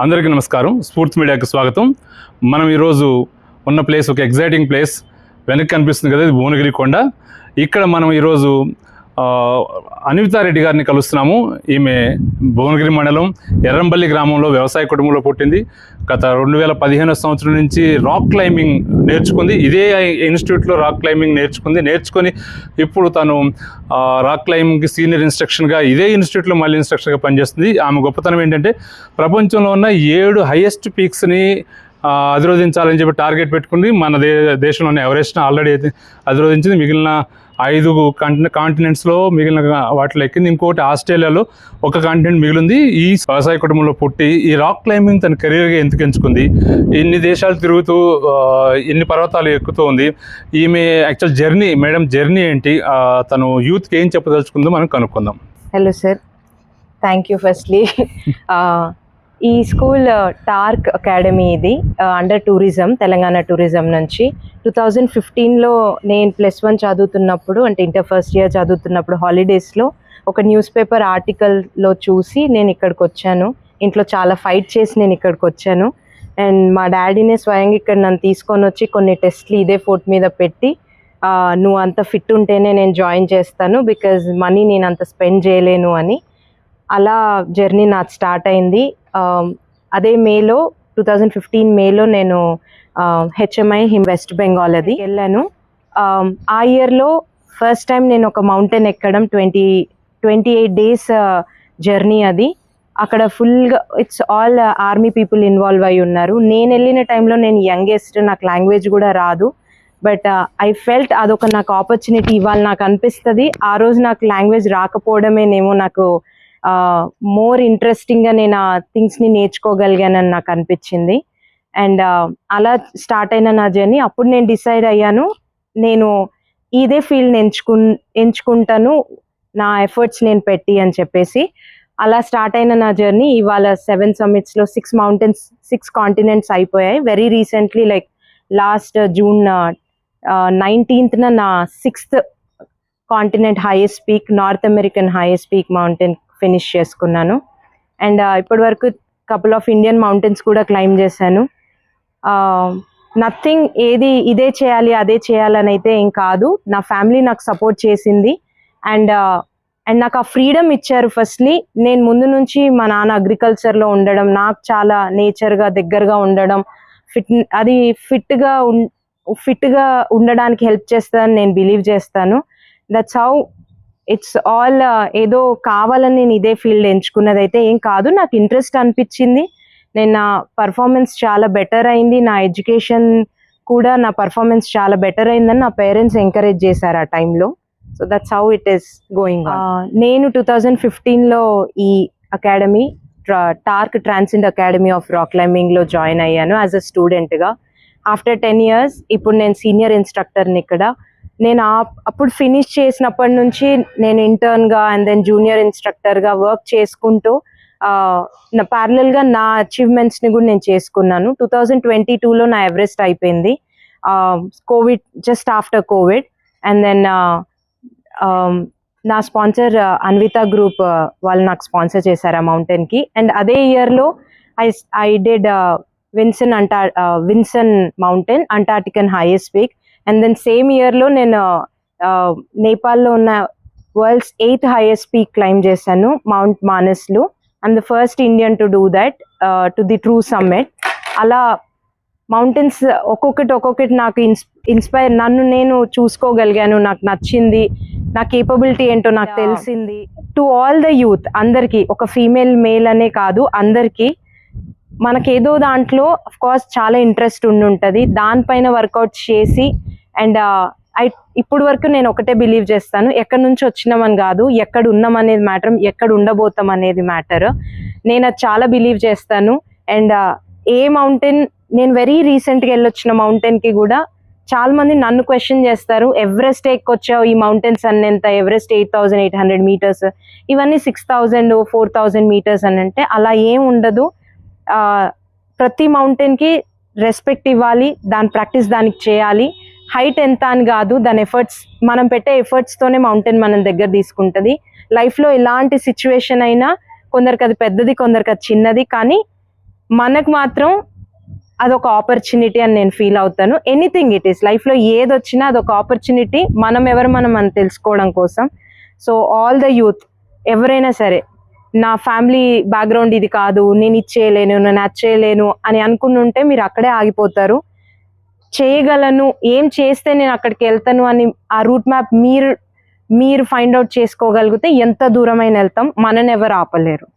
అందరికీ నమస్కారం. స్ఫూర్తి మీడియాకి స్వాగతం. మనం ఈరోజు ఉన్న ప్లేస్ ఒక ఎగ్జైటింగ్ ప్లేస్. వెనక్కి కనిపిస్తుంది కదా, ఇది భువనగిరి కొండ. ఇక్కడ మనం ఈరోజు అనివితారెడ్డి గారిని కలుస్తున్నాము. ఈమె భువనగిరి మండలం ఎర్రంబల్లి గ్రామంలో వ్యవసాయ కుటుంబంలో పుట్టింది. గత 2015 సంవత్సరం నుంచి రాక్ క్లైంబింగ్ నేర్చుకుంది. ఇదే ఇన్స్టిట్యూట్లో రాక్ క్లైంబింగ్ నేర్చుకొని ఇప్పుడు తను రాక్ క్లైంబింగ్కి సీనియర్ ఇన్స్ట్రక్షన్గా ఇదే ఇన్స్టిట్యూట్లో మళ్ళీ ఇన్స్ట్రక్షన్గా పనిచేస్తుంది. ఆమె గొప్పతనం ఏంటంటే ప్రపంచంలో ఉన్న 7 హైయెస్ట్ పీక్స్ని అధిరోధించాలని చెప్పి టార్గెట్ పెట్టుకుంది. మన దేశంలోనే ఎవరెస్ట్ని ఆల్రెడీ అధిరోధించింది. మిగిలిన 5 కాంటినెంట్స్లో మిగిలిన వాటిలో ఎక్కింది. ఇంకోటి ఆస్ట్రేలియాలో ఒక కాంటినెంట్ మిగిలింది. ఈ వ్యవసాయ కుటుంబంలో పుట్టి ఈ రాక్ క్లైంబింగ్ తన కెరీర్గా ఎందుకు ఎంచుకుంది, ఇన్ని దేశాలు తిరుగుతూ ఇన్ని పర్వతాలు ఎక్కుతూ ఉంది, ఈమె యాక్చువల్ జర్నీ ఏంటి, తను యూత్కి ఏం చెప్పదలుచుకుందో మనం కనుక్కుందాం. Hello sir, thank you firstly. ఈ స్కూల్ టార్క్ అకాడమీ, ఇది అండర్ టూరిజం, తెలంగాణ టూరిజం నుంచి 2015లో నేను +1 చదువుతున్నప్పుడు, అంటే ఇంటర్ ఫస్ట్ ఇయర్ చదువుతున్నప్పుడు హాలిడేస్లో ఒక న్యూస్ పేపర్ ఆర్టికల్లో చూసి నేను ఇక్కడికి వచ్చాను. ఇంట్లో చాలా ఫైట్ చేసి నేను ఇక్కడికి వచ్చాను. అండ్ మా డాడీనే స్వయంగా ఇక్కడ నన్ను తీసుకొని వచ్చి కొన్ని టెస్ట్లు ఇదే ఫోర్ట్ మీద పెట్టి, నువ్వు అంత ఫిట్ ఉంటేనే నేను జాయిన్ చేస్తాను, బికాజ్ మనీ నేను అంత స్పెండ్ చేయలేను అని. అలా జర్నీ నాకు స్టార్ట్ అయింది. అదే 2015 మేలో నేను HMI వెస్ట్ బెంగాల్ అది వెళ్ళాను. ఆ ఇయర్లో ఫస్ట్ టైం నేను ఒక మౌంటైన్ ఎక్కడం, 28 డేస్ జర్నీ అది. అక్కడ ఫుల్గా it's all army people involve అయి ఉన్నారు. నేను వెళ్ళిన టైంలో నేను యంగెస్ట్, నాకు లాంగ్వేజ్ కూడా రాదు. బట్ ఐ ఫెల్ట్ అదొక నాకు ఆపర్చునిటీ. ఇవాళ నాకు అనిపిస్తుంది ఆ రోజు నాకు లాంగ్వేజ్ రాకపోవడమేనేమో నాకు మోర్ ఇంట్రెస్టింగ్గా నేను ఆ థింగ్స్ని నేర్చుకోగలిగానని నాకు అనిపించింది. అండ్ అలా స్టార్ట్ అయిన నా జర్నీ. అప్పుడు నేను డిసైడ్ అయ్యాను, నేను ఇదే ఫీల్డ్ ఎంచుకుంటాను, నా ఎఫర్ట్స్ నేను పెట్టి అని చెప్పేసి. అలా స్టార్ట్ అయిన నా జర్నీ ఇవాళ 7 సమ్మిట్స్లో 6 కాంటినెంట్స్ అయిపోయాయి. Very recently, like last June 19th నా 6th continent highest peak, north American highest peak mountain finish చేసుకున్నాను. అండ్ ఇప్పటి వరకు కపుల్ ఆఫ్ ఇండియన్ మౌంటైన్స్ కూడా క్లైమ్ చేశాను. నథింగ్ ఇదే చేయాలి అదే చేయాలని అయితే ఏం కాదు. నా ఫ్యామిలీ నాకు సపోర్ట్ చేసింది. అండ్ నాకు ఆ ఫ్రీడమ్ ఇచ్చారు. ఫస్ట్లీ నేను ముందు నుంచి మా నాన్న అగ్రికల్చర్లో ఉండడం, నాకు చాలా నేచర్గా దగ్గరగా ఉండడం, అది ఫిట్గా ఉండడానికి హెల్ప్ చేస్తుందని నేను బిలీవ్ చేస్తాను. That's how it's all. ఏదో కావాలని నేను ఇదే ఫీల్డ్ ఎంచుకున్నది అయితే ఏం కాదు. నాకు ఇంట్రెస్ట్ అనిపించింది. నేను నా పర్ఫార్మెన్స్ చాలా బెటర్ అయింది. నా ఎడ్యుకేషన్ కూడా, నా పర్ఫార్మెన్స్ చాలా బెటర్ అయిందని నా పేరెంట్స్ ఎంకరేజ్ చేశారు ఆ టైంలో. So that's how it is going. నేను 2015లో ఈ academy, torque transcend academy of rock క్లైంబింగ్లో జాయిన్ అయ్యాను యాజ్ అ స్టూడెంట్గా. ఆఫ్టర్ 10 years ఇప్పుడు నేను సీనియర్ ఇన్స్ట్రక్టర్ని ఇక్కడ. నేను అప్పుడు ఫినిష్ చేసినప్పటి నుంచి నేను ఇంటర్న్గా అండ్ దెన్ జూనియర్ ఇన్స్ట్రక్టర్గా వర్క్ చేసుకుంటూ నా ప్యారలల్గా నా అచీవ్మెంట్స్ని కూడా నేను చేసుకున్నాను. 2022లో నా ఎవరెస్ట్ అయిపోయింది, COVID, just after COVID. And then నా స్పాన్సర్ అన్విత గ్రూప్ వాళ్ళు నాకు స్పాన్సర్ చేశారు ఆ మౌంటైన్కి. అండ్ అదే ఇయర్లో I did Vinson mountain, Antarctican highest peak. And then same ఇయర్లో నేను నేపాల్లో ఉన్న world's 8th highest peak climb చేశాను, మౌంట్ మానస్లో. I'm the first Indian to do that, to the true summit. అలా మౌంటైన్స్ ఒక్కొక్కటి నాకు ఇన్స్పైర్, నన్ను నేను చూసుకోగలిగాను, నాకు నచ్చింది, నా కేపబిలిటీ ఏంటో నాకు తెలిసింది. టు ఆల్ ద యూత్, అందరికీ, ఒక ఫీమేల్ మేల్ అనే కాదు, అందరికీ మనకేదో దాంట్లో అఫ్కోర్స్ చాలా ఇంట్రెస్ట్ ఉంటుంది, దానిపైన వర్కౌట్ చేసి. అండ్ ఇప్పుడు వరకు నేను ఒకటే బిలీవ్ చేస్తాను, ఎక్కడి నుంచి వచ్చినామని కాదు, ఎక్కడ ఉన్నాం అనేది మ్యాటర్, ఎక్కడ ఉండబోతాం అనేది మ్యాటర్. నేను అది చాలా బిలీవ్ చేస్తాను. అండ్ ఏ మౌంటైన్, నేను వెరీ రీసెంట్గా వెళ్ళొచ్చిన మౌంటైన్కి కూడా చాలా మంది నన్ను క్వశ్చన్ చేస్తారు, ఎవరెస్ట్ ఎక్కొచ్చావు, ఈ మౌంటైన్స్ అన్ని ఎంత, ఎవరెస్ట్ 8,800 meters, ఇవన్నీ 6,000 4,000 meters అని అంటే అలా ఏం ఉండదు. ప్రతి మౌంటైన్కి రెస్పెక్ట్ ఇవ్వాలి, దాని ప్రాక్టీస్ దానికి చేయాలి. హైట్ ఎంత అని కాదు, దాని ఎఫర్ట్స్, మనం పెట్టే ఎఫర్ట్స్తోనే మౌంటైన్ మనం దగ్గర తీసుకుంటుంది. లైఫ్లో ఎలాంటి సిచ్యువేషన్ అయినా కొందరికి అది పెద్దది, కొందరికి అది చిన్నది, కానీ మనకు మాత్రం అదొక ఆపర్చునిటీ అని నేను ఫీల్ అవుతాను. ఎనీథింగ్ ఇట్ ఈస్, లైఫ్లో ఏది వచ్చినా అదొక ఆపర్చునిటీ, మనం తెలుసుకోవడం కోసం. సో ఆల్ ద యూత్ ఎవరైనా సరే, నా ఫ్యామిలీ బ్యాక్గ్రౌండ్ ఇది కాదు, నేను ఇది చేయలేను, నేను అది చేయలేను అని అనుకుని ఉంటే మీరు అక్కడే ఆగిపోతారు. చేయగలను, ఏం చేస్తే నేను అక్కడికి వెళ్తాను అని ఆ రూట్ మ్యాప్ మీరు ఫైండ్ అవుట్ చేసుకోగలిగితే ఎంత దూరమైన వెళ్తాం, మనని ఎవరు ఆపలేరు.